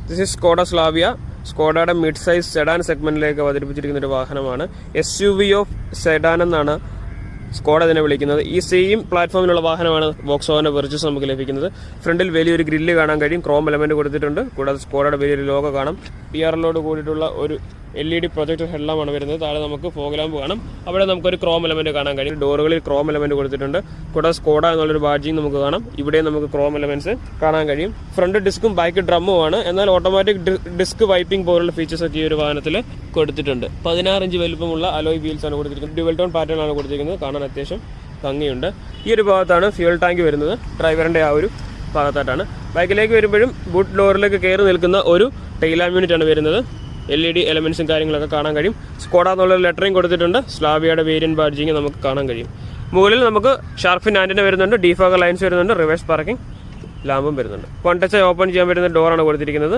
This is Skoda Slavia. സ്കോഡയുടെ mid size sedan സെഗ്മെന്റിലേക്ക് അവതരിപ്പിച്ചിരിക്കുന്ന ഒരു വാഹനമാണ്. SUV ഓഫ് സെഡാൻ എന്നാണ് സ്കോഡ ഇതിനെ വിളിക്കുന്നത്. ഈ സെയിം പ്ലാറ്റ്ഫോമിലുള്ള വാഹനമാണ് വോക്സ്വാഗന്റെ വെർച്ചസ് നമുക്ക് ലഭിക്കുന്നത്. ഫ്രണ്ടിൽ വലിയൊരു ഗ്രില്ല് കാണാൻ കഴിയും, ക്രോം എലമെന്റ് കൊടുത്തിട്ടുണ്ട്. കൂടാതെ സ്കോഡയുടെ വലിയൊരു ലോഗോ കാണാം. PRLോട് കൂടിയിട്ടുള്ള ഒരു LED പ്രൊജക്ടർ ഹെഡ്ലാമ്പാണ് വരുന്നത്. താഴെ നമുക്ക് ഫോഗ് ലാമ്പ് കാണാം. അവിടെ നമുക്കൊരു ക്രോം എലമെന്റ് കാണാൻ കഴിയും. ഡോറുകളിൽ ക്രോം എലമെന്റ് കൊടുത്തിട്ടുണ്ട്. കൂടാതെ സ്കോഡ എന്നുള്ളൊരു ബാഡ്ജിങ് നമുക്ക് കാണാം. ഇവിടെ നമുക്ക് ക്രോം എലമെന്റ്സ് കാണാൻ കഴിയും. ഫ്രണ്ട് ഡിസ്കും ബാക്ക് ഡ്രമ്മുമാണ്. എന്നാൽ ഓട്ടോമാറ്റിക് ഡിസ്ക് വൈപ്പിംഗ് പോലുള്ള ഫീച്ചേഴ്സ് ഒക്കെ ഈ ഒരു വാഹനത്തിൽ കൊടുത്തിട്ടുണ്ട്. 16 ഇഞ്ച് വലുപ്പമുള്ള അലോയ് വീൽസ് ആണ് കൊടുത്തിരിക്കുന്നത്. ഡ്യുവൽ ടോൺ പാറ്റേൺ ആണ് കൊടുത്തിരിക്കുന്നത്. കാണാൻ അത്യാവശ്യം ഭംഗിയുണ്ട്. ഈ ഒരു ഭാഗത്താണ് ഫ്യൂൽ ടാങ്ക് വരുന്നത്. ഡ്രൈവറിന്റെ ആ ഒരു ഭാഗത്തായിട്ടാണ്. ബാക്കിലേക്ക് വരുമ്പോഴും ബൂട്ട് ഡോറിലേക്ക് കയറി നിൽക്കുന്ന ഒരു ടെയിലാം യൂണിറ്റ് ആണ് വരുന്നത്. LED എലമെന്റ്സും കാര്യങ്ങളൊക്കെ കാണാൻ കഴിയും. സ്കോഡ എന്നുള്ള ലെറ്ററിങ് കൊടുത്തിട്ടുണ്ട്. സ്ലാവിയയുടെ വേരിയന്റ് ബാഡ്ജിങ് നമുക്ക് കാണാൻ കഴിയും. മുകളിൽ നമുക്ക് ഷാർഫിൻ ആന്റിന വരുന്നുണ്ട്, ഡിഫോഗർ ലൈൻസ് വരുന്നുണ്ട്, റിവേഴ്സ് പാർക്കിംഗ് ലാമ്പും വരുന്നുണ്ട്. വൺ ടച്ച് ഓപ്പൺ ചെയ്യാൻ പറ്റുന്ന ഡോറാണ് കൊടുത്തിരിക്കുന്നത്.